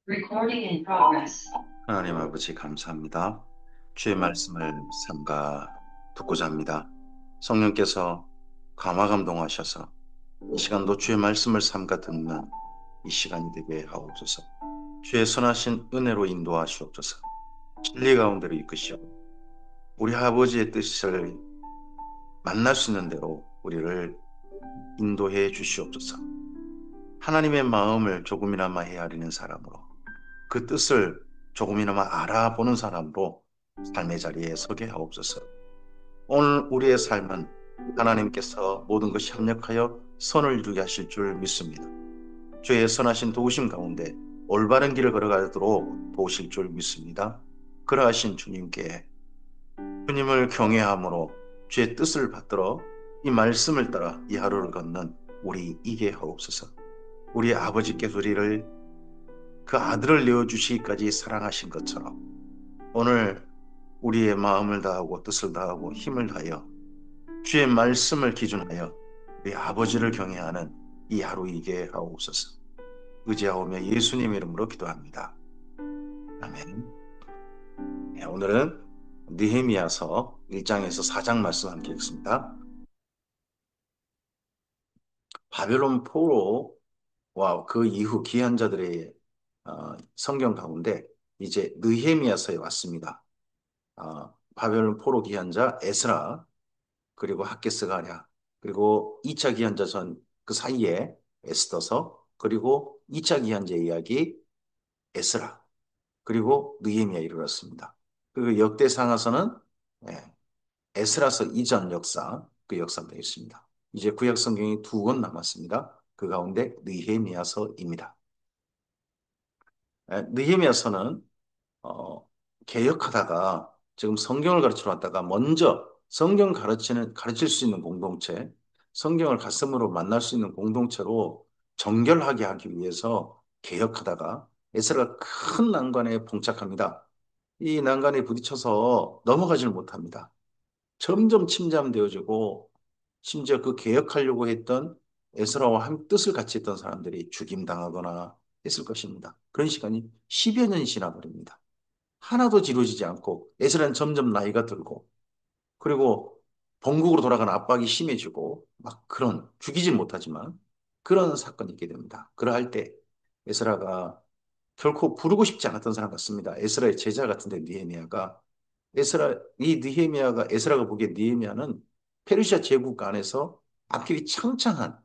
Recording in progress. 하나님 아버지 감사합니다. 주의 말씀을 삼가 듣고자 합니다. 성령께서 감화 감동하셔서 이 시간도 주의 말씀을 삼가 듣는 이 시간이 되게 하옵소서. 주의 선하신 은혜로 인도하시옵소서. 진리 가운데로 이끄시오. 우리 아버지의 뜻을 만날 수 있는 대로 우리를 인도해 주시옵소서. 하나님의 마음을 조금이나마 헤아리는 사람으로 그 뜻을 조금이나마 알아보는 사람으로 삶의 자리에 서게 하옵소서. 오늘 우리의 삶은 하나님께서 모든 것이 협력하여 선을 이루게 하실 줄 믿습니다. 주의 선하신 도우심 가운데 올바른 길을 걸어가도록 도우실 줄 믿습니다. 그러하신 주님께 주님을 경외함으로 주의 뜻을 받들어 이 말씀을 따라 이 하루를 걷는 우리 이게 하옵소서. 우리 아버지께서 우리를 그 아들을 내어주시기까지 사랑하신 것처럼 오늘 우리의 마음을 다하고 뜻을 다하고 힘을 다하여 주의 말씀을 기준하여 우리 아버지를 경외하는 이 하루이게 하옵소서. 의지하오며 예수님 이름으로 기도합니다. 아멘. 네, 오늘은 느헤미야서 1장에서 4장 말씀 함께 읽습니다. 바벨론 포로와 그 이후 기한자들의 성경 가운데 이제 느헤미야서에 왔습니다. 바벨론 포로 기한자 에스라 그리고 학개스가랴 그리고 2차 기한자 전 그 사이에 에스더서 그리고 2차 기한자 이야기 에스라 그리고 느헤미야 이르렀습니다. 그리고 역대상하서는 예, 에스라서 이전 역사 그 역사가 되겠습니다. 이제 구약 성경이 두 권 남았습니다. 그 가운데 느헤미야서입니다. 느헤미야서는 어, 개혁하다가 지금 성경을 가르치러 왔다가 먼저 성경 가르칠 수 있는 공동체, 성경을 가슴으로 만날 수 있는 공동체로 정결하게 하기 위해서 개혁하다가 에스라가 큰 난관에 봉착합니다. 이 난관에 부딪혀서 넘어가지를 못합니다. 점점 침잠되어지고 심지어 그 개혁하려고 했던 에스라와 한 뜻을 같이 했던 사람들이 죽임당하거나 했을 것입니다. 그런 시간이 10여 년이 지나버립니다. 하나도 이루어지지 않고 에스라는 점점 나이가 들고 그리고 본국으로 돌아가는 압박이 심해지고 막 그런 죽이진 못하지만 그런 사건이 있게 됩니다. 그러할 때 에스라가 결코 부르고 싶지 않았던 사람 같습니다. 에스라의 제자 같은데 느헤미야가 이 느헤미야가 에스라가 보기에 느헤미야는 페르시아 제국 안에서 앞길이 창창한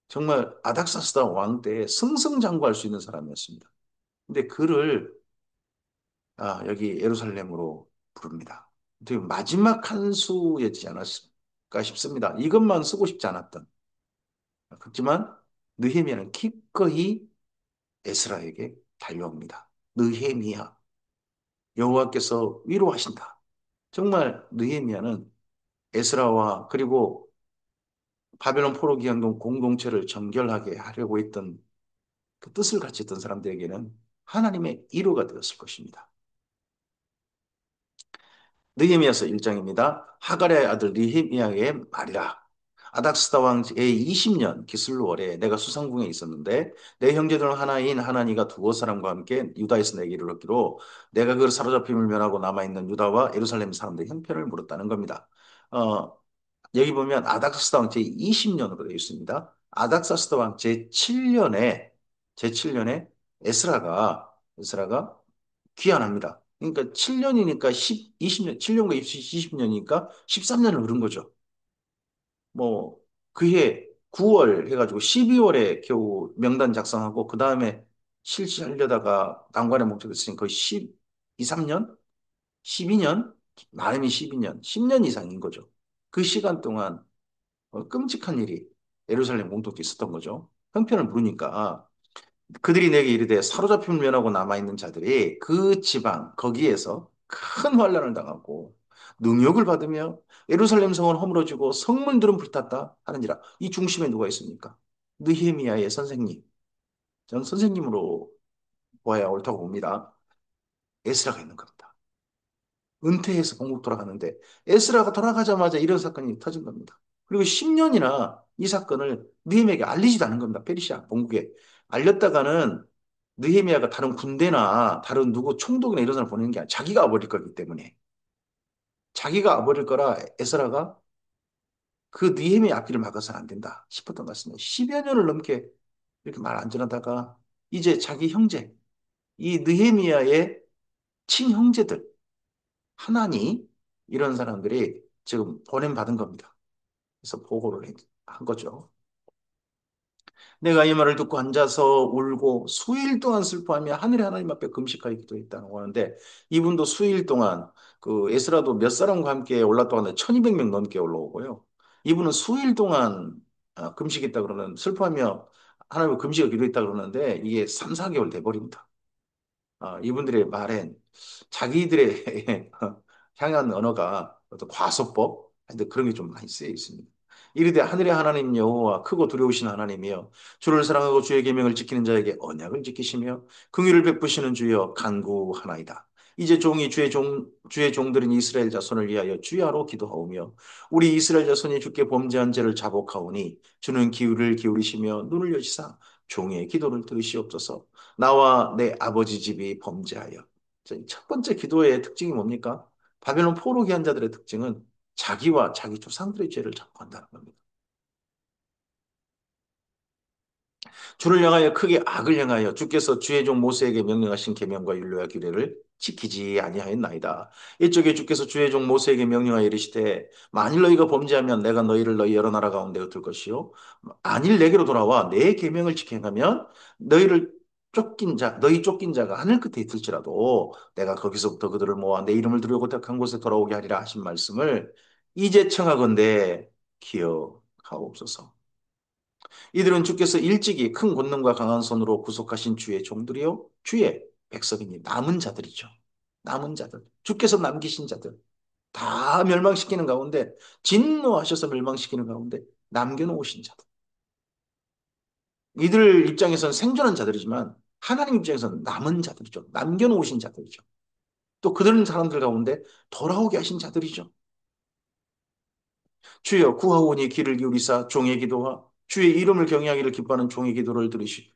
정말 아닥사스다 왕 때에 승승장구할 수 있는 사람이었습니다. 근데 그를 여기 예루살렘으로 부릅니다. 되게 마지막 한 수였지 않았을까 싶습니다. 이것만 쓰고 싶지 않았던. 그렇지만 느헤미야는 기꺼이 에스라에게 달려옵니다. 느헤미야, 여호와께서 위로하신다. 정말 느헤미야는 에스라와 그리고 바벨론 포로 기한동 공동체를 정결하게 하려고 했던 그 뜻을 같이 했던 사람들에게는 하나님의 위로가 되었을 것입니다. 느헤미야서 1장입니다. 하갈의 아들 느헤미야의 말이라. 아닥스다 왕의 20년 기슬로월에 내가 수상궁에 있었는데 내 형제들 하나인 하나니가 두어 사람과 함께 유다에서 내게 이르렀기로 내가 그를 사로잡힘을 면하고 남아있는 유다와 예루살렘 사람들의 형편을 물었다는 겁니다. 어, 여기 보면 아닥사스다 왕 제20년으로 되어 있습니다. 아닥사스다 왕 제7년에 에스라가 귀환합니다. 그러니까 7년이니까 20년, 7년과 20년이니까 13년을 흐른 거죠. 뭐, 그해 9월 해가지고 12월에 겨우 명단 작성하고, 그 다음에 실시하려다가 난관에 목적했으니 거의 12, 3년? 12년? 많으면 12년, 10년 이상인 거죠. 그 시간 동안 끔찍한 일이 예루살렘 공동체에 있었던 거죠. 형편을 모르니까 그들이 내게 이르되 사로잡힘을 면하고 남아있는 자들이 그 지방 거기에서 큰 환란을 당하고 능욕을 받으며 예루살렘 성은 허물어지고 성문들은 불탔다 하는지라. 이 중심에 누가 있습니까? 느헤미야의 선생님. 전 선생님으로 보아야 옳다고 봅니다. 에스라가 있는 겁니다. 은퇴해서 본국 돌아가는데 에스라가 돌아가자마자 이런 사건이 터진 겁니다. 그리고 10년이나 이 사건을 느헤미야에게 알리지도 않은 겁니다. 페르시아 본국에 알렸다가는 느헤미야가 다른 군대나 다른 누구 총독이나 이런 사람 보내는 게 아니라 자기가 와버릴 거기 때문에 자기가 와버릴 거라 에스라가 그 느헤미야 앞길을 막아서는 안 된다 싶었던 것 같습니다. 10여 년을 넘게 이렇게 말 안 전하다가 이제 자기 형제, 이 느헤미야의 친형제들, 하나니 이런 사람들이 지금 보냄받은 겁니다. 그래서 보고를 한 거죠. 내가 이 말을 듣고 앉아서 울고 수일 동안 슬퍼하며 하늘의 하나님 앞에 금식하여 기도했다고 하는데 이분도 수일 동안 그 에스라도 몇 사람과 함께 올랐다고 하는데 1200명 넘게 올라오고요. 이분은 수일 동안 금식했다 그러는 슬퍼하며 하나님을 금식을 기도했다 그러는데 이게 3, 4개월 돼버립니다. 이분들의 말엔 자기들의 향한 언어가 어떤 과소법, 근데 그런 게 좀 많이 쓰여 있습니다. 이르되 하늘의 하나님 여호와 크고 두려우신 하나님이여 주를 사랑하고 주의 계명을 지키는 자에게 언약을 지키시며 긍휼을 베푸시는 주여 간구하나이다. 이제 종이 주의 종들인 이스라엘 자손을 위하여 주야로 기도하오며 우리 이스라엘 자손이 주께 범죄한 죄를 자복하오니 주는 기울을 기울이시며 눈을 여시사 종의 기도를 들으시옵소서. 나와 내 아버지 집이 범죄하여. 첫 번째 기도의 특징이 뭡니까? 바벨론 포로기 한 자들의 특징은 자기와 자기 조상들의 죄를 자복한다는 겁니다. 주를 향하여 크게 악을 행하여 주께서 주의 종 모세에게 명령하신 계명과 율례와 규례를 지키지 아니하였나이다. 이쪽에 주께서 주의 종 모세에게 명령하여 이르시되 만일 너희가 범죄하면 내가 너희를 너희 여러 나라 가운데 흩을 것이요 만일 내게로 돌아와 내 계명을 지켜 행하면 너희를 너희 쫓긴 자가 하늘 끝에 있을지라도 내가 거기서부터 그들을 모아 내 이름을 두려고 택한 곳에 돌아오게 하리라 하신 말씀을 이제 청하건대 기억하옵소서. 이들은 주께서 일찍이 큰 권능과 강한 손으로 구속하신 주의 종들이요. 주의 백성이니 남은 자들이죠. 남은 자들. 주께서 남기신 자들. 다 멸망시키는 가운데, 진노하셔서 멸망시키는 가운데 남겨놓으신 자들. 이들 입장에서는 생존한 자들이지만 하나님 입장에서는 남은 자들이죠. 남겨놓으신 자들이죠. 또 그들 사람들 가운데 돌아오게 하신 자들이죠. 주여 구하오니 귀를 기울이사 종의 기도와 주의 이름을 경외하기를 기뻐하는 종의 기도를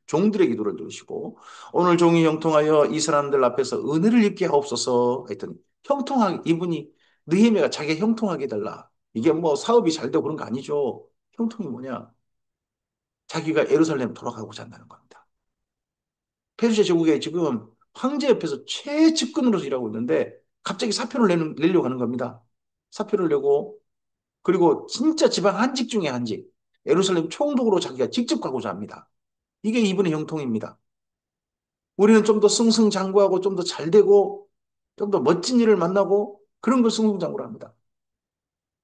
종들의 기도를 들으시고 오늘 종이 형통하여 이 사람들 앞에서 은혜를 입게 하옵소서 했더니 형통하게 이분이 느헤미야가 자기 형통하게 해달라. 이게 뭐 사업이 잘 되고 그런 거 아니죠. 형통이 뭐냐? 자기가 예루살렘 돌아가고자 한다는 겁니다. 페르시아 제국에 지금 황제 옆에서 최측근으로서 일하고 있는데 갑자기 사표를 내려고 하는 겁니다. 사표를 내고 그리고 진짜 지방 한직 중에 한직. 예루살렘 총독으로 자기가 직접 가고자 합니다. 이게 이분의 형통입니다. 우리는 좀 더 승승장구하고 좀 더 잘 되고 좀 더 멋진 일을 만나고 그런 걸 승승장구를 합니다.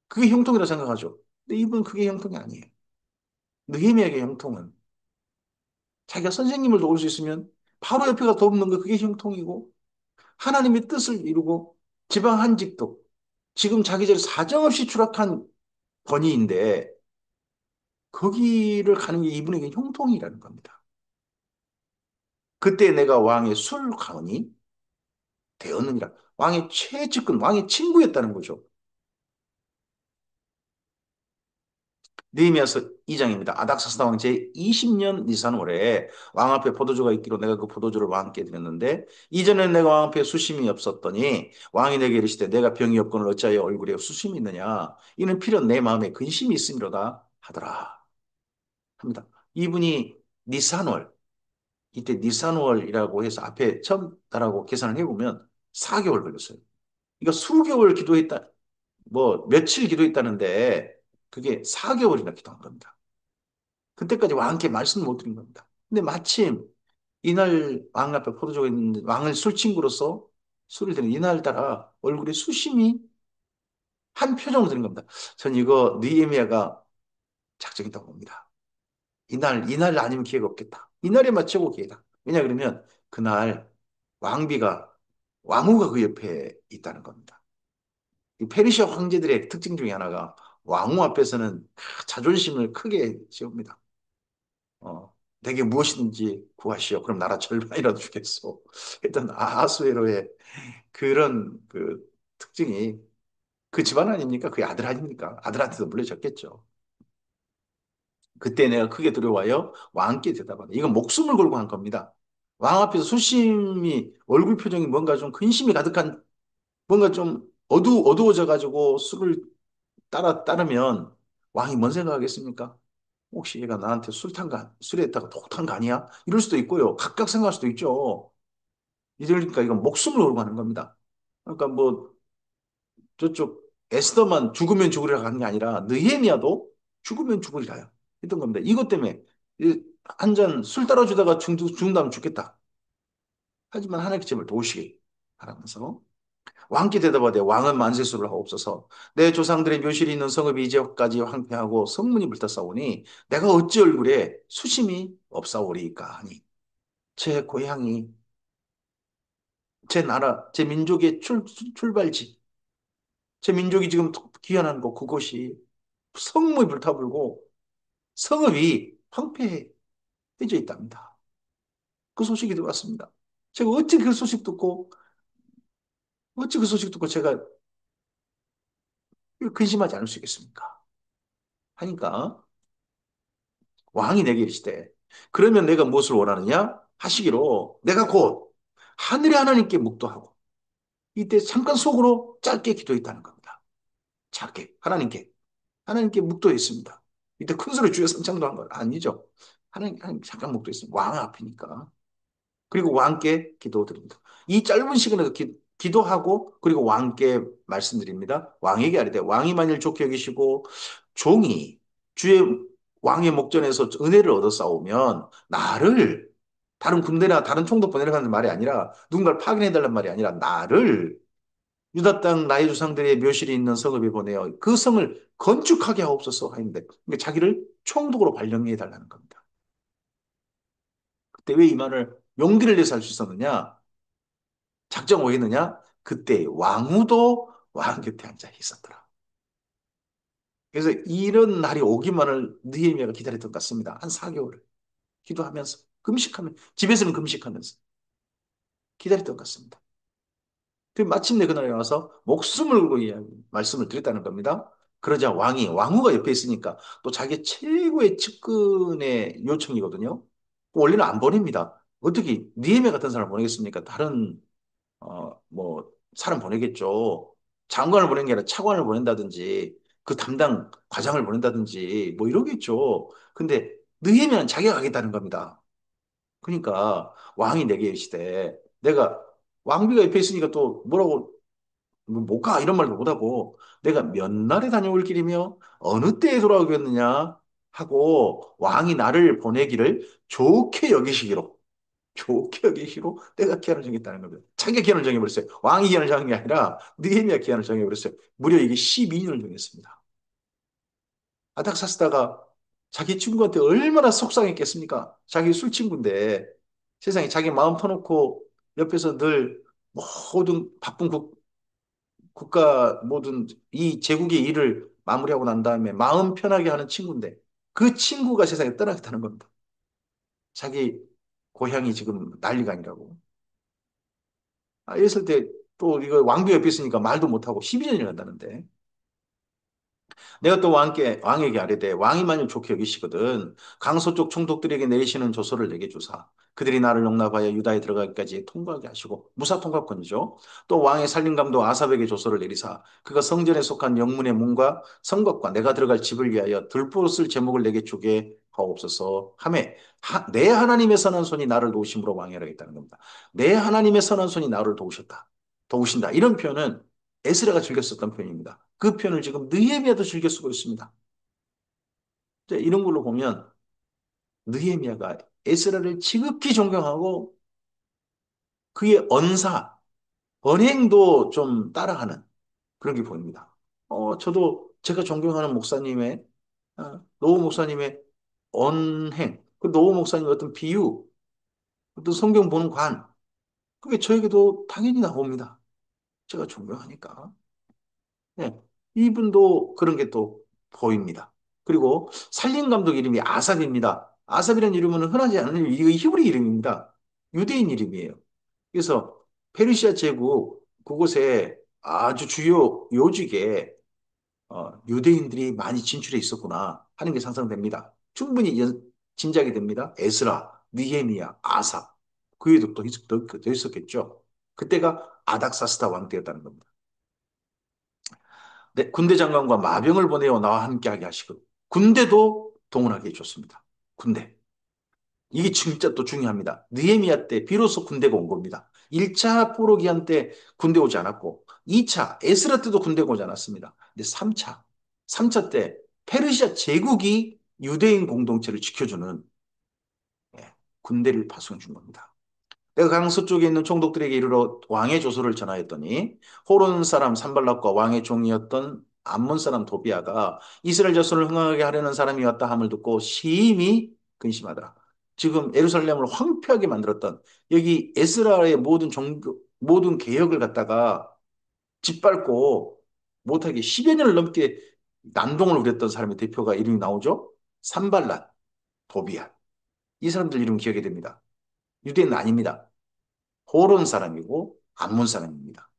그게 형통이라고 생각하죠. 근데 이분은 그게 형통이 아니에요. 느헤미야의 형통은 자기가 선생님을 도울 수 있으면 바로 옆에 가 돕는 거 그게 형통이고 하나님의 뜻을 이루고 지방 한직도 지금 자기 자리 사정없이 추락한 권위인데 거기를 가는 게 이분에게 형통이라는 겁니다. 그때 내가 왕의 술가오니 되었느니라. 왕의 최측근, 왕의 친구였다는 거죠. 느헤미야서 2장입니다. 아닥사스다 왕 제20년 니산월에 왕 앞에 포도주가 있기로 내가 그 포도주를 왕께 드렸는데 이전에 내가 왕 앞에 수심이 없었더니 왕이 내게 이르시되 내가 병이 없거늘 어찌하여 얼굴에 수심이 있느냐 이는 필연 내 마음에 근심이 있음이로다 하더라 합니다. 이분이 니산월 이때 니산월이라고 해서 앞에 처음 달하고 계산을 해보면 4개월 걸렸어요. 그러니까 수개월 기도했다, 뭐 며칠 기도했다는데 그게 4개월이나 기도한 겁니다. 그때까지 왕께 말씀 못 드린 겁니다. 근데 마침 이날 왕 앞에 포도주가 있는데 왕을 술친구로서 술을 드는 이날따라 얼굴에 수심이 한 표정으로 드는 겁니다. 전 이거 느헤미야가 작정했다고 봅니다. 이날 아니면 기회가 없겠다. 이날에 맞춰고 기회다. 왜냐 그러면 그날 왕비가 왕후가 그 옆에 있다는 겁니다. 이 페르시아 황제들의 특징 중에 하나가 왕후 앞에서는 자존심을 크게 세웁니다. 내게 무엇이든지 구하시오. 그럼 나라 절반이라도 주겠소. 일단 아하수에로의 그런 그 특징이 그 집안 아닙니까? 그게 아들 아닙니까? 아들한테도 물려줬겠죠. 그때 내가 크게 두려워하여 왕께 대답하다. 이건 목숨을 걸고 한 겁니다. 왕 앞에서 수심이 얼굴 표정이 뭔가 좀 근심이 가득한 뭔가 좀 어두워져 가지고 술을 따르면 왕이 뭔 생각하겠습니까? 혹시 얘가 나한테 술에다가 독탄 거 아니야? 이럴 수도 있고요. 각각 생각할 수도 있죠. 이러니까 이건 목숨을 걸고 하는 겁니다. 그러니까 뭐 저쪽 에스더만 죽으면 죽으리라 하는 게 아니라 느헤미야도 죽으면 죽으리라 했던 겁니다. 이것 때문에 한 잔 술 따라주다가 죽는다면 죽겠다. 하지만 하나님께 제발 도우시길 바라면서 왕께 대답하되 왕은 만세수를 하옵소서. 내 조상들의 묘실이 있는 성읍이 이제까지 황폐하고 성문이 불탔사오니 내가 어찌 얼굴에 수심이 없사오리이까 하니 제 고향이 제 나라 제 민족의 출발지 제 민족이 지금 귀환하는 곳 그곳이 성문이 불타불고 성읍이 황폐해져 있답니다. 그 소식이 들어왔습니다. 제가 어찌 그 소식 듣고 제가 근심하지 않을 수 있겠습니까? 하니까 왕이 내게 이르시되 그러면 내가 무엇을 원하느냐 하시기로 내가 곧 하늘의 하나님께 묵도하고 이때 잠깐 속으로 짧게 기도했다는 겁니다. 짧게 하나님께 묵도했습니다. 이때 큰 소리 주여 삼창도 한 거 아니죠. 하나님 잠깐 묵도했습니다. 왕 앞이니까. 그리고 왕께 기도드립니다. 이 짧은 시간에도 기도하고 그리고 왕께 말씀드립니다. 왕에게 아뢰되 왕이 만일 좋게 여기시고 종이 주의 왕의 목전에서 은혜를 얻어 싸우면 나를 다른 군대나 다른 총독 보내라는 말이 아니라 누군가를 파견해 달라는 말이 아니라 나를 유다 땅 나의 조상들의 묘실이 있는 성읍에 보내어 그 성을 건축하게 하옵소서 하는데 그러니까 자기를 총독으로 발령해 달라는 겁니다. 그때 왜 이 말을 용기를 내서 할 수 있었느냐? 작정 오했느냐? 그때 왕후도 왕 곁에 앉아 있었더라. 그래서 이런 날이 오기만을 느헤미야가 기다렸던 것 같습니다. 한 4개월을 기도하면서 금식하면 집에서는 금식하면서 기다렸던 것 같습니다. 그 마침내 그날에 와서 목숨을 걸고 말씀을 드렸다는 겁니다. 그러자 왕후가 옆에 있으니까 또 자기 최고의 측근의 요청이거든요. 원래는 안 보냅니다. 어떻게 니에메 같은 사람을 보내겠습니까? 다른 뭐, 사람 보내겠죠. 장관을 보낸 게 아니라 차관을 보낸다든지, 그 담당 과장을 보낸다든지, 뭐 이러겠죠. 근데 느헤미야는 자기가 가겠다는 겁니다. 그러니까 왕이 내게 이르시되, 내가 왕비가 옆에 있으니까 또 뭐라고 못 가, 이런 말도 못하고, 내가 몇 날에 다녀올 길이며, 어느 때에 돌아오겠느냐 하고, 왕이 나를 보내기를 좋게 여기시기로. 좋게 여기시로 때가 기한을 정했다는 겁니다. 자기가 기한을 정해버렸어요. 왕이 기한을 정한 게 아니라 느헤미야 기한을 정해버렸어요. 무려 이게 12년을 정했습니다. 아닥사스다가 자기 친구한테 얼마나 속상했겠습니까? 자기 술 친구인데 세상에 자기 마음 터놓고 옆에서 늘 모든 바쁜 국가 모든 이 제국의 일을 마무리하고 난 다음에 마음 편하게 하는 친구인데 그 친구가 세상에 떠나겠다는 겁니다. 자기 고향이 지금 난리가 아니라고. 이랬을 때 또 이거 왕도 옆에 있으니까 말도 못하고 12년이 간다는데. 내가 또 왕에게 아뢰되 왕이 만일 좋게 여기시거든 강서쪽 총독들에게 내리시는 조서를 내게 주사 그들이 나를 용납하여 유다에 들어가기까지 통과하게 하시고 무사 통과권이죠. 또 왕의 살림감독 아삽에게 조서를 내리사 그가 성전에 속한 영문의 문과 성곽과 내가 들어갈 집을 위하여 들보를 제목을 내게 주게 하옵소서 하매 내 하나님의 선한 손이 나를 도우심으로 왕이라겠다는 겁니다. 내 하나님의 선한 손이 나를 도우신다. 이런 표현은 에스라가 즐겨 썼던 표현입니다. 그 표현을 지금 느헤미야도 즐겨 쓰고 있습니다. 이런 걸로 보면 느헤미야가 에스라를 지극히 존경하고 그의 언행도 좀 따라하는 그런 게 보입니다. 저도 제가 존경하는 목사님의, 노우 목사님의 언행, 그 노우 목사님의 어떤 비유, 어떤 성경 보는 관, 그게 저에게도 당연히 나옵니다. 제가 존경하니까. 네, 이분도 그런 게 또 보입니다. 그리고 살림 감독 이름이 아삽입니다. 아삽이라는 이름은 흔하지 않은 이름, 이거 히브리 이름입니다. 유대인 이름이에요. 그래서 페르시아 제국 그곳에 아주 주요 요직에 유대인들이 많이 진출해 있었구나 하는 게 상상됩니다. 충분히 짐작이 됩니다. 에스라, 느헤미야, 아삽. 그 위에도 더 있었겠죠. 그때가 아닥사스다 왕 때였다는 겁니다. 네, 군대 장관과 마병을 보내어 나와 함께하게 하시고 군대도 동원하게 해줬습니다. 군대. 이게 진짜 또 중요합니다. 느헤미야 때 비로소 군대가 온 겁니다. 1차 포로기한 때 군대 오지 않았고 2차 에스라 때도 군대가 오지 않았습니다. 근데 3차 때 페르시아 제국이 유대인 공동체를 지켜주는 예, 군대를 파송해 준 겁니다. 내가 강 서쪽에 있는 총독들에게 이르러 왕의 조서를 전하였더니 호론 사람 산발락과 왕의 종이었던 암몬 사람 도비아가 이스라엘 자손을 흥하게 하려는 사람이 왔다 함을 듣고 심히 근심하더라. 지금 예루살렘을 황폐하게 만들었던 여기 에스라의 모든 개혁을 갖다가 짓밟고 못하게 10여 년을 넘게 난동을 부렸던 사람의 대표가 이름이 나오죠. 산발락, 도비아. 이 사람들 이름 기억이 됩니다. 유대인은 아닙니다. 호론 사람이고 암몬 사람입니다.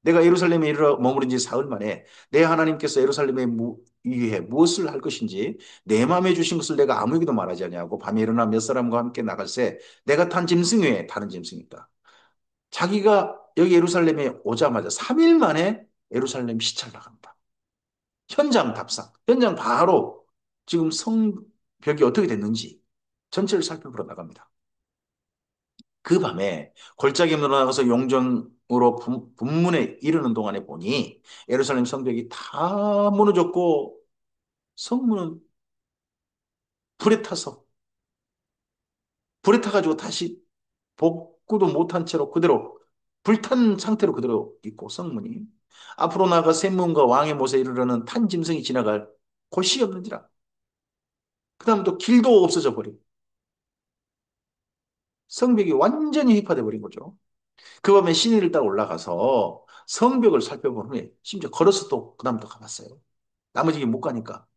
내가 예루살렘에 이르러 머무른 지 사흘 만에 내 하나님께서 예루살렘에 위해 무엇을 할 것인지 내 마음에 주신 것을 내가 아무에게도 말하지 아니하고 밤에 일어나 몇 사람과 함께 나갈새 내가 탄 짐승 외에 다른 짐승이 있다. 자기가 여기 예루살렘에 오자마자 3일 만에 예루살렘 시찰을 나갑니다. 현장 답사, 현장 바로 지금 성벽이 어떻게 됐는지 전체를 살펴보러 나갑니다. 그 밤에 골짜기로 나가서 용전으로 문에 이르는 동안에 보니 예루살렘 성벽이 다 무너졌고 성문은 불에 타서 불에 타가지고 다시 복구도 못한 채로 그대로 불탄 상태로 그대로 있고 성문이 앞으로 나가 샘문과 왕의 못에 이르러는 탄 짐승이 지나갈 곳이 없는지라. 그 다음 또 길도 없어져 버리고 성벽이 완전히 휘파돼 버린 거죠. 그 밤에 신의를 따라 올라가서 성벽을 살펴본 후에 심지어 걸어서 또 그다음부터 가봤어요. 나머지 못 가니까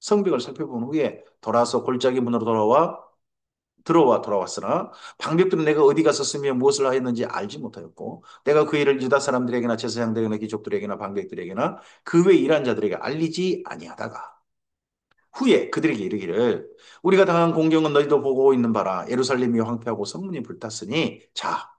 성벽을 살펴본 후에 돌아서 골짜기 문으로 돌아왔으나 방백들은 내가 어디 갔었으며 무엇을 하였는지 알지 못하였고 내가 그 일을 유다 사람들에게나 제사장들에게나 귀족들에게나 방백들에게나 그 외 일한 자들에게 알리지 아니하다가 후에 그들에게 이르기를 우리가 당한 공경은 너희도 보고 있는 바라 예루살렘이 황폐하고 성문이 불탔으니 자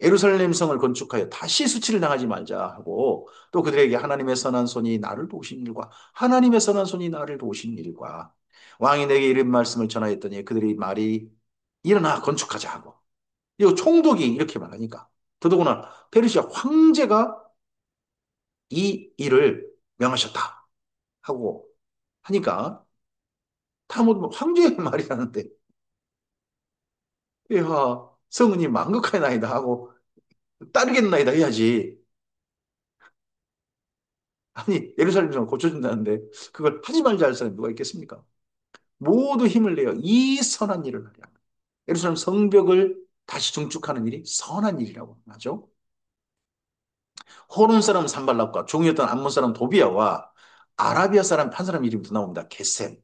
예루살렘 성을 건축하여 다시 수치를 당하지 말자 하고 또 그들에게 하나님의 선한 손이 나를 도우신 일과 하나님의 선한 손이 나를 도우신 일과 왕이 내게 이런 말씀을 전하였더니 그들이 말이 일어나 건축하자 하고 이 총독이 이렇게 말하니까 더더구나 페르시아 황제가 이 일을 명하셨다 하고 하니까 다 모두 황제의 말이라는데 야 성은이 망극하나이다 하고 따르겠나이다 해야지. 아니, 예루살렘 성 고쳐준다는데 그걸 하지 말자 할 사람이 누가 있겠습니까? 모두 힘을 내어 이 선한 일을 하려 합니다. 예루살렘 성벽을 다시 증축하는 일이 선한 일이라고 하죠. 호론 사람 산발락과 종이었던 암몬 사람 도비아와 아라비아 사람 한 사람 이름이 또 나옵니다. 겟셈.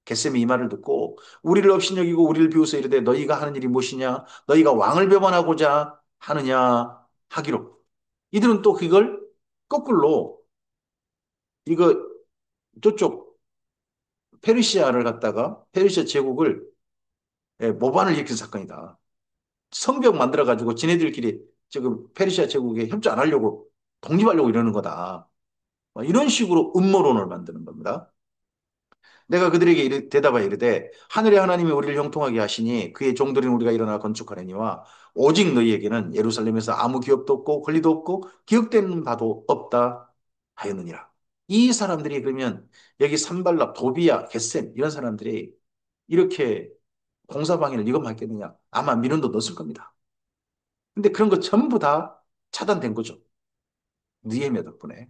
겟셈이 이 말을 듣고 우리를 업신여기고 우리를 비웃어 이르되 너희가 하는 일이 무엇이냐? 너희가 왕을 배반하고자 하느냐? 하기로. 이들은 또 그걸 거꾸로 이거 저쪽 페르시아를 갖다가 페르시아 제국을 모반을 일으킨 사건이다. 성벽 만들어가지고 지네들끼리 지금 페르시아 제국에 협조 안 하려고 독립하려고 이러는 거다. 이런 식으로 음모론을 만드는 겁니다. 내가 그들에게 대답하여 이르되 하늘의 하나님이 우리를 형통하게 하시니 그의 종들인 우리가 일어나 건축하려니와 오직 너희에게는 예루살렘에서 아무 기업도 없고 권리도 없고 기억되는 바도 없다 하였느니라. 이 사람들이 그러면 여기 산발랍, 도비야, 겟셈 이런 사람들이 이렇게 공사방해를 이것만 했겠느냐? 아마 민원도 넣었을 겁니다. 근데 그런 거 전부 다 차단된 거죠. 느헤미야 덕분에.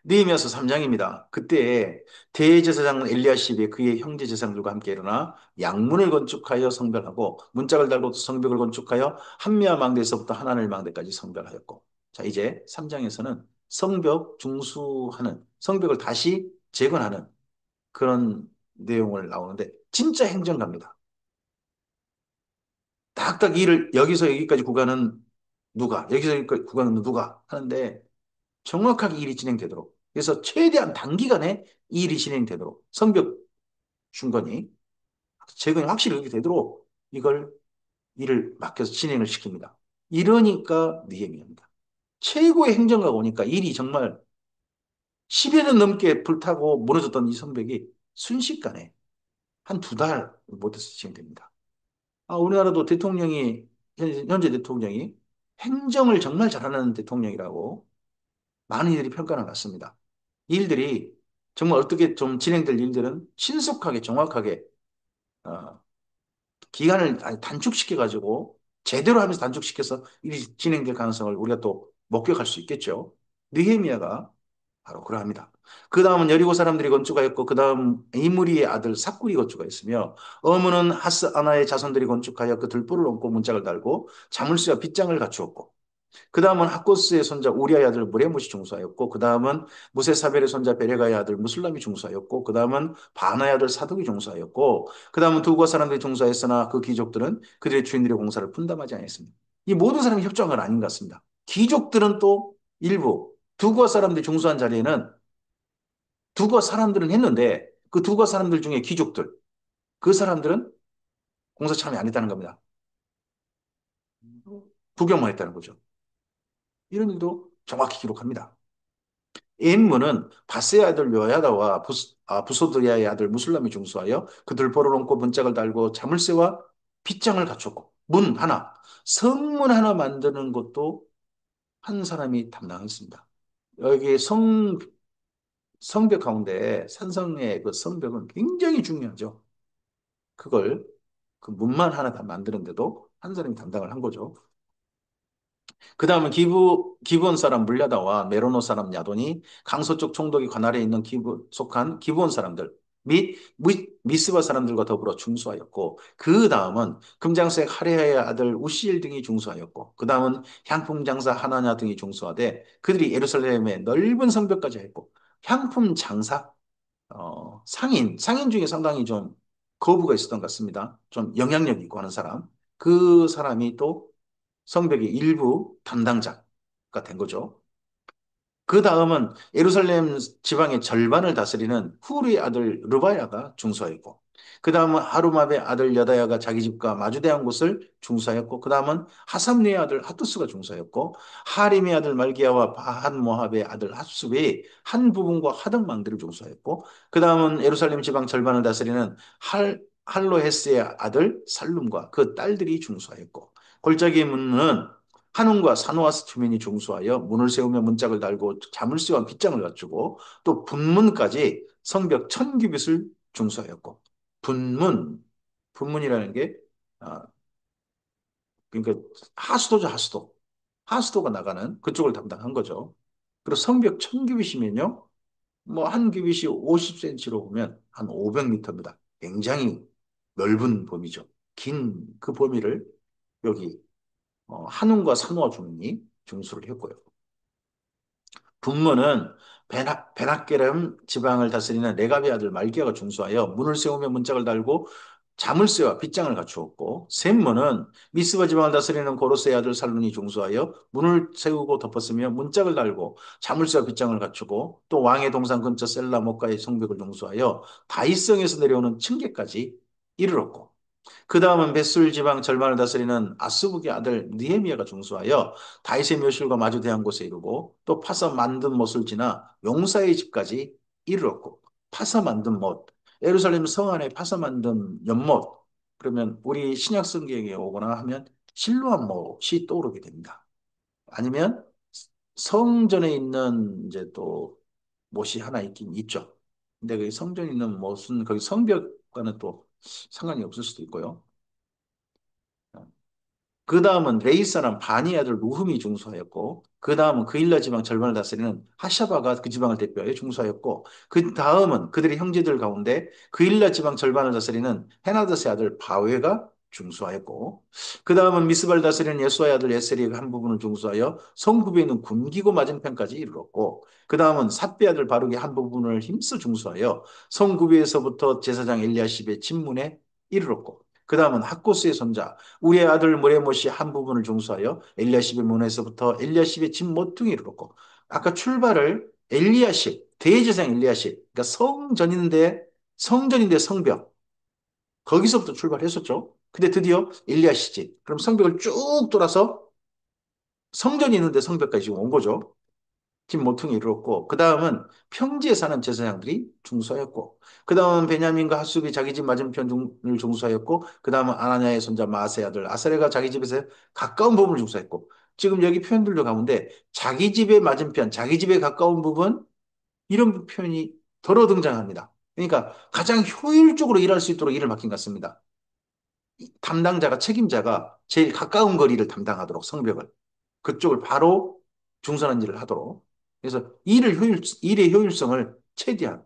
느헤미야서 3장입니다. 그때 대제사장 엘리야십이 그의 형제 제사장들과 함께 일어나 양문을 건축하여 성별하고 문짝을 달고 성벽을 건축하여 한미야 망대에서부터 하나늘 망대까지 성별하였고 자 이제 3장에서는 성벽 중수하는 성벽을 다시 재건하는 그런 내용을 나오는데 진짜 행정가입니다. 딱딱 일을 여기서 여기까지 구간은 누가, 여기서 여기까지 구간은 누가 하는데 정확하게 일이 진행되도록. 그래서 최대한 단기간에 이 일이 진행되도록 성벽 중건이 재건이 확실히 이렇게 되도록 이걸 일을 맡겨서 진행을 시킵니다. 이러니까 느헤미야입니다. 최고의 행정가가 오니까 일이 정말 10여 년 넘게 불타고 무너졌던 이 성벽이 순식간에 한 두 달 못해서 진행됩니다. 우리나라도 대통령이, 현재 대통령이 행정을 정말 잘하는 대통령이라고 많은 이들이 평가를 받습니다. 일들이 정말 어떻게 좀 진행될 일들은 신속하게 정확하게 어, 기간을 아예 단축시켜가지고 제대로 하면서 단축시켜서 일이 진행될 가능성을 우리가 또 목격할 수 있겠죠. 느헤미야가 바로 그러합니다. 그 다음은 여리고 사람들이 건축하였고 그 다음 이무리의 아들 삭굴이 건축하였으며 어문은 하스 아나의 자손들이 건축하여 그 들보를 얹고 문짝을 달고 자물쇠와 빗장을 갖추었고 그 다음은 하코스의 손자 우리아의 아들 무레못이 중수하였고 그 다음은 무세사벨의 손자 베레가의 아들 무술람이 중수하였고 그 다음은 바나의 아들 사독이 중수하였고 그 다음은 두고 사람들이 중수하였으나 그 귀족들은 그들의 주인들의 공사를 분담하지 않았습니다. 이 모든 사람이 협조한 건 아닌 것 같습니다. 귀족들은 또 일부 두고 사람들이 중수한 자리에는 두고 사람들은 했는데 그 두고 사람들 중에 귀족들 그 사람들은 공사 참여 안 했다는 겁니다. 구경만 했다는 거죠. 이런 일도 정확히 기록합니다. 엠문은 바세의 아들 요야다와 부소드야의 아들 무술람이 중수하여 그들 벌을 얹고 문짝을 달고 자물쇠와 빗장을 갖췄고 문 하나, 성문 하나 만드는 것도 한 사람이 담당했습니다. 여기 성벽 가운데 산성의 그 성벽은 굉장히 중요하죠. 그걸 그 문만 하나 다 만드는데도 한 사람이 담당을 한 거죠. 그 다음은 기브온 사람 물랴다와 메로노 사람 야돈이 강서쪽 총독이 관할에 있는 속한 기브온 사람들 및 미스바 사람들과 더불어 중수하였고 그 다음은 금장색 하레아의 아들 우시엘 등이 중수하였고 그 다음은 향품 장사 하나냐 등이 중수하되 그들이 예루살렘의 넓은 성벽까지 했고 향품 장사 상인 중에 상당히 좀 거부가 있었던 것 같습니다. 좀 영향력 있고 하는 사람 그 사람이 또 성벽의 일부 담당자가 된 거죠. 그 다음은 예루살렘 지방의 절반을 다스리는 후르의 아들 르바야가 중수하였고, 그 다음은 하루마의 아들 여다야가 자기 집과 마주대한 곳을 중수하였고, 그 다음은 하삼리의 아들 하투스가 중수하였고, 하림의 아들 말기야와 바한 모압의 아들 핫숲이 한 부분과 하등망들을 중수하였고, 그 다음은 예루살렘 지방 절반을 다스리는 할로헤스의 아들 살룸과 그 딸들이 중수하였고, 골짜기의 문은 한운과 산호와스 투민이 중수하여 문을 세우며 문짝을 달고 자물쇠와 빗장을 갖추고 또 분문까지 성벽 1000규빗을 중수하였고 분문, 분문이라는 게 아, 그러니까 하수도죠, 하수도. 하수도가 나가는 그쪽을 담당한 거죠. 그리고 성벽 1000규빗이면요. 뭐 한 규빗이 50cm로 보면 한 500m입니다. 굉장히 넓은 범위죠. 긴 그 범위를 여기 한운과 산호와 중이 중수를 했고요. 분모는 베나게름 지방을 다스리는 레갑의 아들 말기야가 중수하여 문을 세우며 문짝을 달고 자물쇠와 빗장을 갖추었고 셈모는 미스바 지방을 다스리는 고로스의 아들 살룬이 중수하여 문을 세우고 덮었으며 문짝을 달고 자물쇠와 빗장을 갖추고 또 왕의 동산 근처 셀라 목가의 성벽을 중수하여 다이성에서 내려오는 층계까지 이르렀고 그 다음은 벳술 지방 절반을 다스리는 아스북의 아들 느헤미야가 중수하여 다윗의 묘실과 마주 대한 곳에 이르고 또 파서 만든 못을 지나 용사의 집까지 이르렀고 파서 만든 못 예루살렘 성 안에 파서 만든 연못 그러면 우리 신약 성경에 오거나 하면 실로암 못이 떠오르게 됩니다. 아니면 성전에 있는 이제 또 못이 하나 있긴 있죠. 근데 그 성전에 있는 못은 거기 성벽과는 또 상관이 없을 수도 있고요. 그 다음은 레이 사람 바니 아들 루흠이 중수하였고, 그 다음은 그일라 지방 절반을 다스리는 하샤바가 그 지방을 대표하여 중수하였고, 그 다음은 그들의 형제들 가운데 그일라 지방 절반을 다스리는 헤나드스의 아들 바웨가 중수하였고, 그 다음은 미스발 다스리는 예수아의 아들 예세리가 한 부분을 중수하여 성구비에 있는 군기고 맞은편까지 이르렀고, 그 다음은 삿비 아들 바룩이 한 부분을 힘써 중수하여 성구비에서부터 제사장 엘리야십의 침문에 이르렀고, 그 다음은 학고스의 손자 우리의 아들 모레못이 한 부분을 중수하여 엘리야십의 문에서부터 엘리야십의 집 모퉁이를 이르렀고 아까 출발을 엘리야십 대제사장 엘리야십 그러니까 성전인데 성벽 거기서부터 출발했었죠. 근데 드디어 엘리야 시지. 그럼 성벽을 쭉 돌아서 성전이 있는데 성벽까지 지금 온 거죠. 팀 모퉁이 이르렀고, 그 다음은 평지에 사는 제사장들이 중수하였고, 그 다음은 베냐민과 핫숲이 자기 집 맞은편을 중수하였고, 그 다음은 아나냐의 손자 마아세 아들 아사레가 자기 집에서 가까운 부분을 중수했고, 지금 여기 표현들도 가운데 자기 집의 맞은편, 자기 집에 가까운 부분, 이런 표현이 더러 등장합니다. 그러니까 가장 효율적으로 일할 수 있도록 일을 맡긴 것 같습니다. 담당자가, 책임자가 제일 가까운 거리를 담당하도록 성벽을. 그쪽을 바로 중선한 일을 하도록. 그래서 일의 효율성을 최대한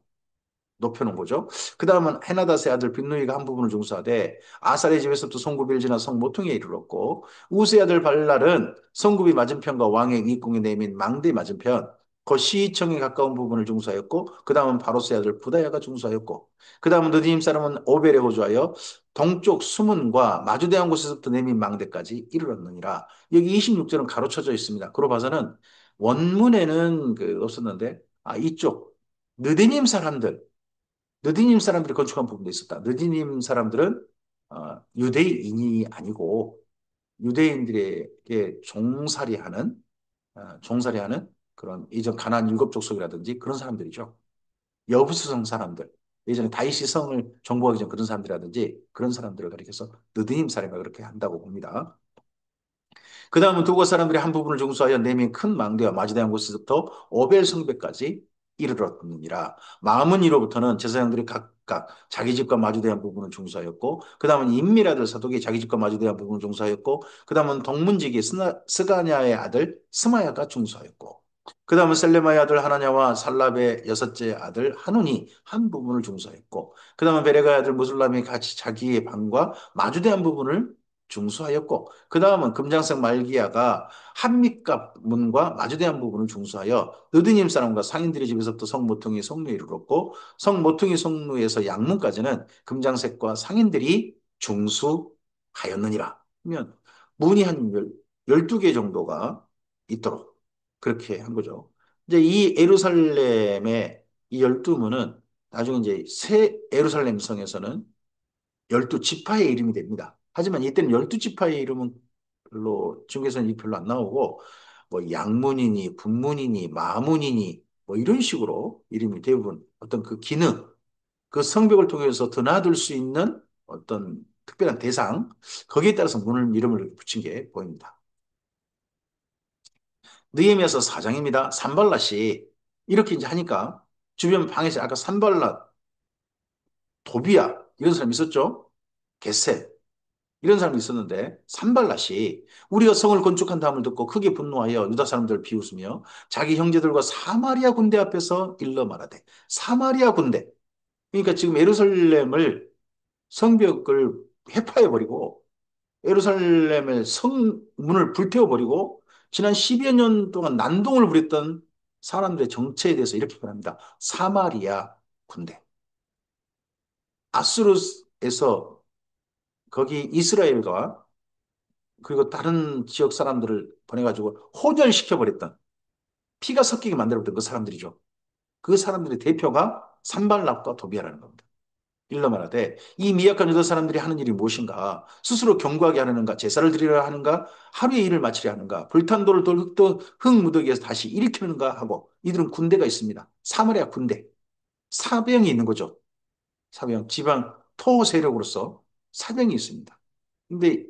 높여놓은 거죠. 그 다음은 헤나다스의 아들 빅누이가 한 부분을 중수하되 아살의 집에서부터 성굽이를 지나 성 모퉁이에 이르렀고 우스의 아들 발랄은 성굽이 맞은편과 왕의 위궁에 내민 망대 맞은편 그 시청에 가까운 부분을 중수하였고 그 다음은 바로스의 아들 부다야가 중수하였고 그 다음은 느디임 사람은 오벨에 호주하여 동쪽 수문과 마주대한 곳에서부터 내민 망대까지 이르렀느니라. 여기 26절은 가로쳐져 있습니다. 그로 봐서는 원문에는 없었는데 이쪽 느디님 사람들 느디님 사람들이 건축한 부분도 있었다. 느디님 사람들은 유대인이 아니고 유대인들에게 종살이하는 그런 이전 가나안 일곱 족속이라든지 그런 사람들이죠. 여부수성 사람들. 예전에 다윗이 성을 정복하기 전 그런 사람들이라든지 그런 사람들을 가리켜서 느디님 사람이 그렇게 한다고 봅니다. 그 다음은 두고 사람들이 한 부분을 중수하여 내민 큰 망대와 마주대한 곳에서부터 오벨 성벽까지 이르렀느니라. 마음은 이로부터는 제사장들이 각각 자기 집과 마주대한 부분을 중수하였고, 그 다음은 임미라들 사독이 자기 집과 마주대한 부분을 중수하였고, 그 다음은 동문지기 스가냐의 아들 스마야가 중수하였고, 그 다음은 셀레마의 아들 하나냐와 살랍의 여섯째 아들 하눈이 한 부분을 중수하였고, 그 다음은 베레가의 아들 무술람이 같이 자기의 방과 마주대한 부분을 중수하였고, 그 다음은 금장색 말기야가 한밑갑 문과 마주대한 부분을 중수하여 느드님 사람과 상인들의 집에서부터 성모퉁이 성루에 이르렀고 성모퉁이 성루에서 양문까지는 금장색과 상인들이 중수하였느니라. 그러면 문이 한 12개 정도가 있도록 그렇게 한 거죠. 이제 이 예루살렘의 이 12문은 나중에 이제 새 예루살렘 성에서는 12지파의 이름이 됩니다. 하지만 이때는 12지파의 이름은 별로 중국에서는 별로 안 나오고 뭐 양문이니 분문이니 마문이니 뭐 이런 식으로 이름이 대부분 어떤 그 기능, 그 성벽을 통해서 드나들 수 있는 어떤 특별한 대상 거기에 따라서 문을 이름을 붙인 게 보입니다. 느헤미야서 4장입니다. 산발랏이 이렇게 이제 하니까 주변 방에서 아까 산발랏, 도비야 이런 사람 있었죠? 게셈 이런 사람이 있었는데 산발랏이 우리가 성을 건축한 다음을 듣고 크게 분노하여 유다 사람들을 비웃으며 자기 형제들과 사마리아 군대 앞에서 일러 말하되 사마리아 군대 그러니까 지금 예루살렘을 성벽을 회파해버리고 예루살렘의 성문을 불태워버리고 지난 10여 년 동안 난동을 부렸던 사람들의 정체에 대해서 이렇게 말합니다. 사마리아 군대. 아수르에서 거기 이스라엘과 그리고 다른 지역 사람들을 보내가지고 혼혈시켜버렸던 피가 섞이게 만들어버렸던 그 사람들이죠. 그 사람들의 대표가 산발락과 도비아라는 겁니다. 일러 말하되 이 미약한 유다 사람들이 하는 일이 무엇인가? 스스로 경고하게 하려는가? 제사를 드리려 하는가? 하루의 일을 마치려 하는가? 불탄 돌을 흙 무더기에서 다시 일으키는가 하고 이들은 군대가 있습니다. 사마리아 군대. 사병이 있는 거죠. 사병. 지방 토호 세력으로서 사병이 있습니다. 근데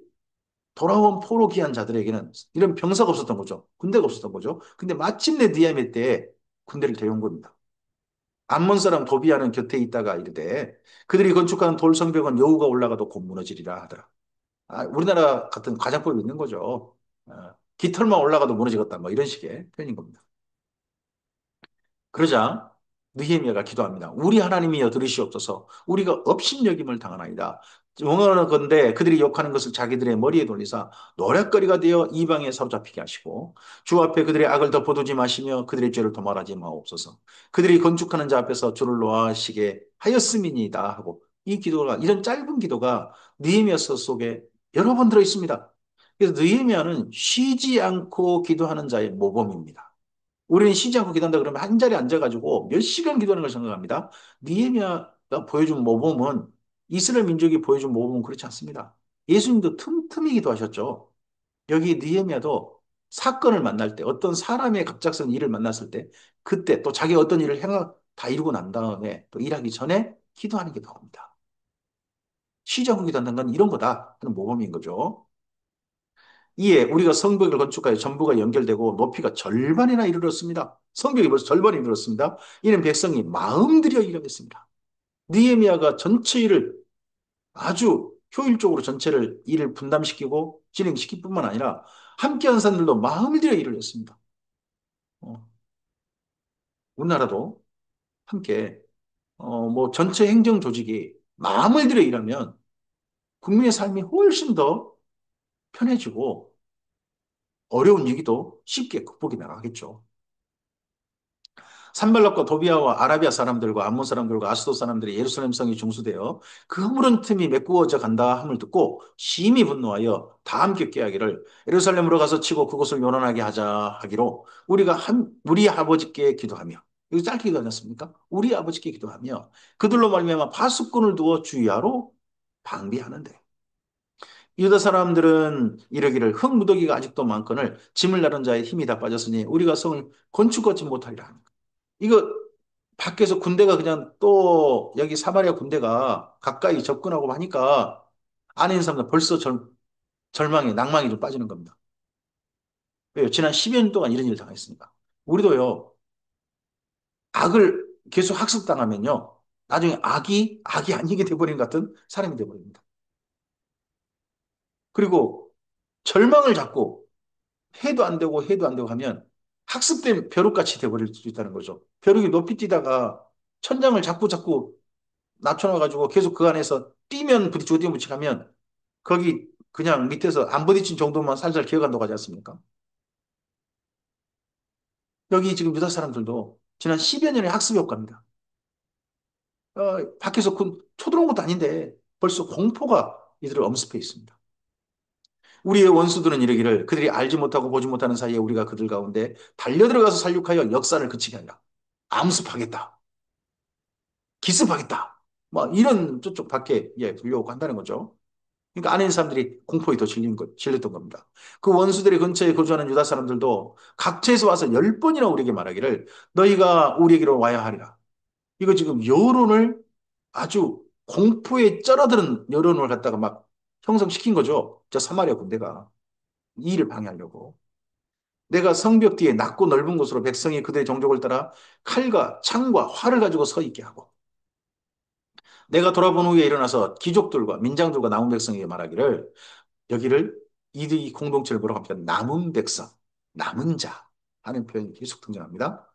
돌아온 포로 귀한 자들에게는 이런 병사가 없었던 거죠. 군대가 없었던 거죠. 근데 마침내 니아메 때 군대를 데려온 겁니다. 암몬 사람 도비아는 곁에 있다가 이르되 그들이 건축한 돌성벽은 여우가 올라가도 곧 무너지리라 하더라. 우리나라 같은 가장법이 있는 거죠. 깃털만 올라가도 무너지겠다. 뭐 이런 식의 표현인 겁니다. 그러자 느헤미야가 기도합니다. 우리 하나님이여 들으시옵소서. 우리가 업신여김을 당하나이다. 원하는 건데 그들이 욕하는 것을 자기들의 머리에 돌리사 노략거리가 되어 이방에 사로잡히게 하시고 주 앞에 그들의 악을 덮어두지 마시며 그들의 죄를 도말하지 마옵소서. 그들이 건축하는 자 앞에서 주를 놓아시게 하였음이니이다 하고 이 기도가 이런 짧은 기도가 느헤미야서 속에 여러 번 들어 있습니다. 그래서 느헤미야는 쉬지 않고 기도하는 자의 모범입니다. 우리는 쉬지 않고 기도한다 그러면 한 자리에 앉아가지고 몇 시간 기도하는 걸 생각합니다. 느헤미야가 보여준 모범은 이스라엘 민족이 보여준 모범은 그렇지 않습니다. 예수님도 틈틈이 기도하셨죠. 여기 느헤미야도 사건을 만날 때 어떤 사람의 갑작스러운 일을 만났을 때 그때 또 자기가 어떤 일을 행하 다 이루고 난 다음에 또 일하기 전에 기도하는 게 나옵니다. 시작하고 기도한다는 건 이런 거다 하는 모범인 거죠. 이에 우리가 성벽을 건축하여 전부가 연결되고 높이가 절반이나 이르렀습니다. 성벽이 벌써 절반이 이르렀습니다. 이는 백성이 마음 들여 일하겠습니다. 느헤미야가 전체 일을 아주 효율적으로 전체를 일을 분담시키고 진행시킬 뿐만 아니라 함께한 사람들도 마음을 들여 일을 했습니다. 어, 우리나라도 함께 뭐 전체 행정 조직이 마음을 들여 일하면 국민의 삶이 훨씬 더 편해지고 어려운 위기도 쉽게 극복이 나가겠죠. 산발락과 도비아와 아라비아 사람들과 암몬 사람들과 아스도 사람들이 예루살렘 성이 중수되어 그 허물은 틈이 메꾸어져 간다 함을 듣고 심히 분노하여 다 함께 꾀하기를 예루살렘으로 가서 치고 그곳을 요란하게 하자 하기로 우리 아버지께 기도하며 이거 짧게 기도하지 않습니까? 우리 아버지께 기도하며 그들로 말미암아 파수꾼을 두어 주야로 방비하는데 유다 사람들은 이르기를 흙 무더기가 아직도 많거늘 짐을 나른 자의 힘이 다 빠졌으니 우리가 성을 건축하지 못하리라. 이거 밖에서 군대가 그냥 또 여기 사마리아 군대가 가까이 접근하고 하니까 안에 있는 사람들 벌써 절망에 낭망이 좀 빠지는 겁니다. 왜요? 지난 10여 년 동안 이런 일을 당했으니까. 우리도요, 악을 계속 학습당하면요, 나중에 악이 아니게 돼버리는 것 같은 사람이 돼버립니다. 그리고 절망을 잡고 해도 안 되고 해도 안 되고 하면 학습된 벼룩같이 돼버릴 수 있다는 거죠. 벼룩이 높이 뛰다가 천장을 자꾸 낮춰놔가지고 계속 그 안에서 뛰면 부딪히고 뛰면 부딪히고 하면 거기 그냥 밑에서 안 부딪힌 정도만 살살 기어간다고 하지 않습니까? 여기 지금 유다 사람들도 지난 10여 년의 학습 효과입니다. 밖에서 쳐들어온 것도 아닌데 벌써 공포가 이들을 엄습해 있습니다. 우리의 원수들은 이르기를 그들이 알지 못하고 보지 못하는 사이에 우리가 그들 가운데 달려들어가서 살육하여 역사를 그치게 하리라. 암습하겠다. 기습하겠다. 뭐 이런 저쪽 밖에 두려고 한다는 거죠. 그러니까 안에 있는 사람들이 공포에 더 질렸던 겁니다. 그 원수들의 근처에 거주하는 유다 사람들도 각처에서 와서 10번이나 우리에게 말하기를 너희가 우리에게로 와야 하리라. 이거 지금 여론을 아주 공포에 쩔어드는 여론을 갖다가 막 형성시킨 거죠. 저 사마리아 군대가 이 일을 방해하려고. 내가 성벽 뒤에 낮고 넓은 곳으로 백성이 그들의 종족을 따라 칼과 창과 활을 가지고 서 있게 하고 내가 돌아본 후에 일어나서 귀족들과 민장들과 남은 백성에게 말하기를 여기를 이들이 공동체를 뭐라고 합니까? 남은 백성, 남은 자 하는 표현이 계속 등장합니다.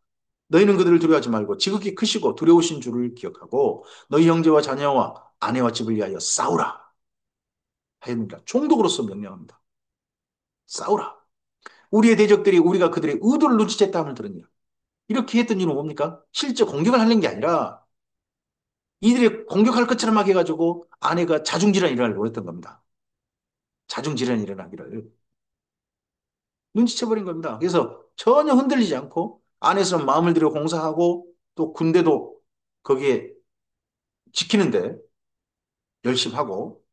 너희는 그들을 두려워하지 말고 지극히 크시고 두려우신 줄을 기억하고 너희 형제와 자녀와 아내와 집을 위하여 싸우라 하였느니라. 총독으로서 명령합니다. 싸우라. 우리의 대적들이 우리가 그들의 의도를 눈치챘다 함을 들으니라. 이렇게 했던 이유는 뭡니까? 실제 공격을 하는 게 아니라 이들이 공격할 것처럼 막 해가지고 아내가 자중질환 일어나려고 했던 겁니다. 자중질환 일어나기를. 눈치채버린 겁니다. 그래서 전혀 흔들리지 않고 안에서 마음을 들여 공사하고 또 군대도 거기에 지키는데 열심히 하고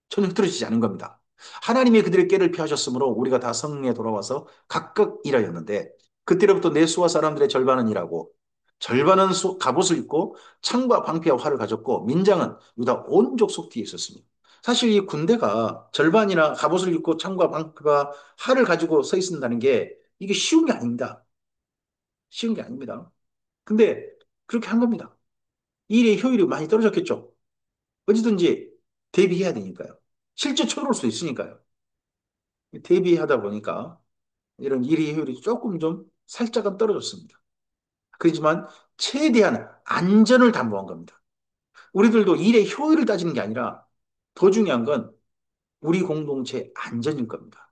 전혀 흐트러지지 않은 겁니다. 하나님이 그들의 꾀를 피하셨으므로 우리가 다 성에 돌아와서 각각 일하였는데 그때로부터 내 수하 사람들의 절반은 일하고 절반은 갑옷을 입고 창과 방패와 활을 가졌고 민장은 유다 온 족속 뒤에 있었습니다. 사실 이 군대가 절반이나 갑옷을 입고 창과 방패와 활을 가지고 서 있는다는 게 이게 쉬운 게 아닙니다. 쉬운 게 아닙니다. 근데 그렇게 한 겁니다. 이 일의 효율이 많이 떨어졌겠죠. 어디든지 대비해야 되니까요. 실제 쳐들어올 수 있으니까요. 대비하다 보니까 이런 일의 효율이 조금 좀 살짝은 떨어졌습니다. 그렇지만 최대한 안전을 담보한 겁니다. 우리들도 일의 효율을 따지는 게 아니라 더 중요한 건 우리 공동체의 안전일 겁니다.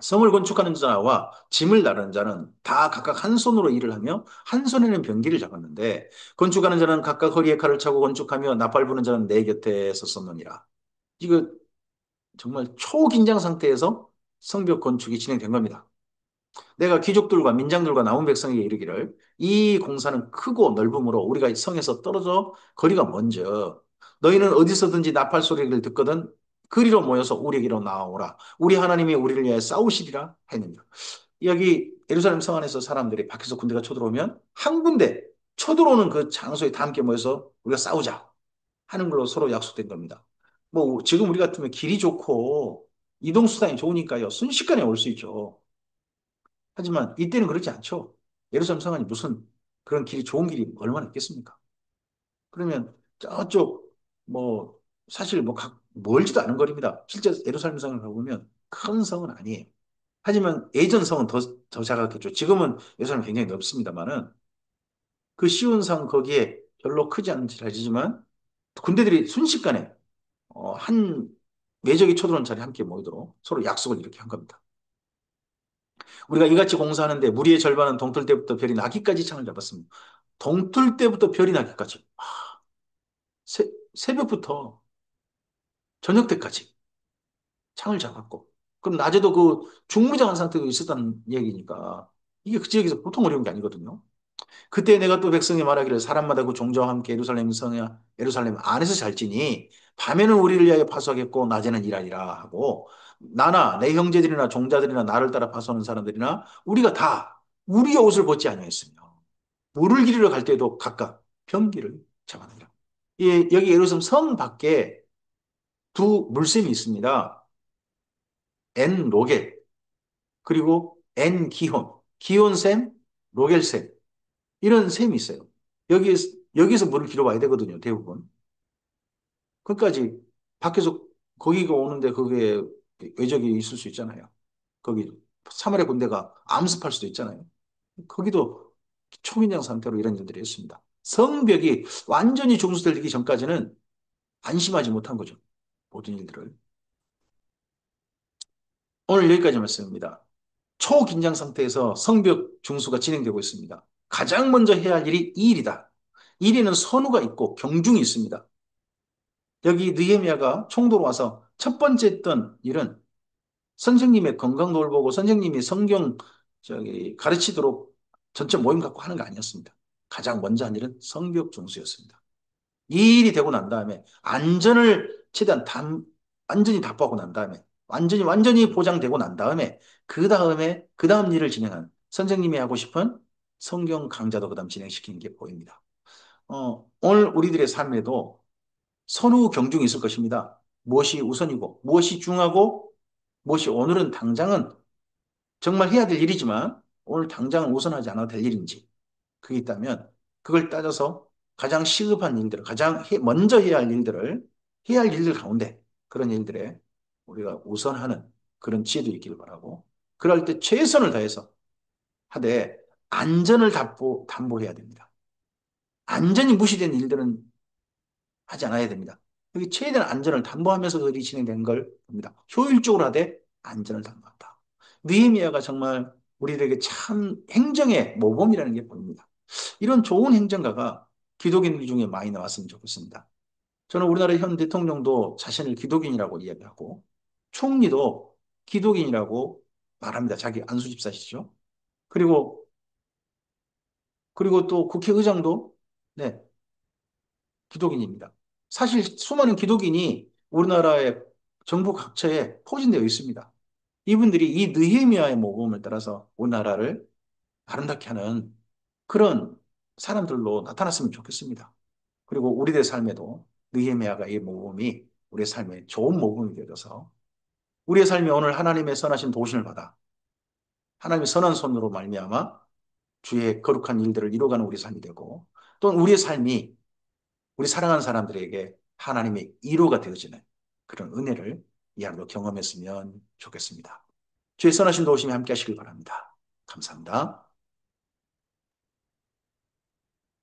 성을 건축하는 자와 짐을 나르는 자는 다 각각 한 손으로 일을 하며 한 손에는 병기를 잡았는데 건축하는 자는 각각 허리에 칼을 차고 건축하며 나팔 부는 자는 내 곁에 섰었느니라. 이거 정말 초긴장 상태에서 성벽 건축이 진행된 겁니다. 내가 귀족들과 민장들과 남은 백성에게 이르기를 이 공사는 크고 넓음으로 우리가 성에서 떨어져 거리가 먼저 너희는 어디서든지 나팔 소리를 듣거든 그리로 모여서 우리에게로 나오라. 우리 하나님이 우리를 위하여 싸우시리라 했느니라. 여기 예루살렘 성 안에서 사람들이 밖에서 군대가 쳐들어오면 한 군데 쳐들어오는 그 장소에 다 함께 모여서 우리가 싸우자 하는 걸로 서로 약속된 겁니다. 뭐 지금 우리 같으면 길이 좋고 이동 수단이 좋으니까요. 순식간에 올 수 있죠. 하지만 이때는 그렇지 않죠. 예루살렘 성 안이 무슨 그런 길이 좋은 길이 얼마나 있겠습니까? 그러면 저쪽 뭐 사실 뭐 멀지도 않은 거리입니다. 실제 예루살렘 성을 가보면 큰 성은 아니에요. 하지만 예전 성은 더 작았겠죠. 지금은 예루살렘 굉장히 넓습니다만은 그 쉬운 성 거기에 별로 크지 않은 지라지만 군대들이 순식간에 한 외적이 쳐들어온 자리에 함께 모이도록 서로 약속을 이렇게 한 겁니다. 우리가 이같이 공사하는데 무리의 절반은 동틀 때부터 별이 나기까지 창을 잡았습니다. 동틀 때부터 별이 나기까지. 새벽부터 저녁 때까지 창을 잡았고. 그럼 낮에도 그 중무장한 상태로 있었다는 얘기니까 이게 그 지역에서 보통 어려운 게 아니거든요. 그때 내가 또 백성이 말하기를 사람마다 그 종자와 함께 예루살렘 성이야 예루살렘 안에서 살지니 밤에는 우리를 위하여 파수하겠고 낮에는 일하리라 하고 나나 내 형제들이나 종자들이나 나를 따라 파수하는 사람들이나 우리가 다 우리의 옷을 벗지 아니하였으며 물을 기르러 갈 때에도 각각 병기를 잡아느니라. 예, 여기 예루살렘 성 밖에 두 물샘이 있습니다. 엔 로겔 그리고 엔 기혼 기혼샘 로겔샘 이런 셈이 있어요. 여기서 물을 길어와야 되거든요, 대부분. 그까지 밖에서 거기가 오는데 그게 외적이 있을 수 있잖아요. 거기 사마리아 군대가 암습할 수도 있잖아요. 거기도 초긴장 상태로 이런 일들이 있습니다. 성벽이 완전히 종수되기 전까지는 안심하지 못한 거죠. 모든 일들을. 오늘 여기까지 말씀입니다. 초긴장 상태에서 성벽 중수가 진행되고 있습니다. 가장 먼저 해야 할 일이 이 일이다. 이 일에는 선우가 있고 경중이 있습니다. 여기 느헤미야가 총독으로 와서 첫 번째 했던 일은 선생님의 건강 돌보고 선생님이 성경 가르치도록 전체 모임 갖고 하는 거 아니었습니다. 가장 먼저 한 일은 성벽 중수였습니다. 이 일이 되고 난 다음에 안전을 최대한 완전히 답보하고 난 다음에 완전히 보장되고 난 다음에 그 다음 일을 진행한 선생님이 하고 싶은 성경 강좌도 그 다음 진행시키는 게 보입니다. 오늘 우리들의 삶에도 선후 경중이 있을 것입니다. 무엇이 우선이고, 무엇이 중하고, 무엇이 오늘은 당장은 정말 해야 될 일이지만, 오늘 당장은 우선하지 않아도 될 일인지, 그게 있다면, 그걸 따져서 가장 시급한 일들을, 먼저 해야 할 일들 가운데, 그런 일들에 우리가 우선하는 그런 지혜도 있기를 바라고, 그럴 때 최선을 다해서 하되, 안전을 담보해야 됩니다. 안전이 무시된 일들은 하지 않아야 됩니다. 여기 최대한 안전을 담보하면서 그 일이 진행된 걸 봅니다. 효율적으로 하되 안전을 담보한다. 느헤미야가 정말 우리들에게 참 행정의 모범이라는 게 보입니다. 이런 좋은 행정가가 기독인들 중에 많이 나왔으면 좋겠습니다. 저는 우리나라 현 대통령도 자신을 기독인이라고 이야기하고 총리도 기독인이라고 말합니다. 자기 안수집사시죠. 그리고 또 국회의장도 네, 기독인입니다. 사실 수많은 기독인이 우리나라의 정부 각처에 포진되어 있습니다. 이분들이 이 느헤미야의 모범을 따라서 우리나라를 아름답게 하는 그런 사람들로 나타났으면 좋겠습니다. 그리고 우리들의 삶에도 느헤미야가 이 모범이 우리의 삶에 좋은 모범이 되어서 우리의 삶이 오늘 하나님의 선하신 도신을 받아 하나님의 선한 손으로 말미암아 주의 거룩한 일들을 이루어가는 우리 삶이 되고 또는 우리의 삶이 우리 사랑하는 사람들에게 하나님의 이루가 되어지는 그런 은혜를 이 하루도 경험했으면 좋겠습니다. 주의 선하신 도우심이 함께 하시길 바랍니다. 감사합니다.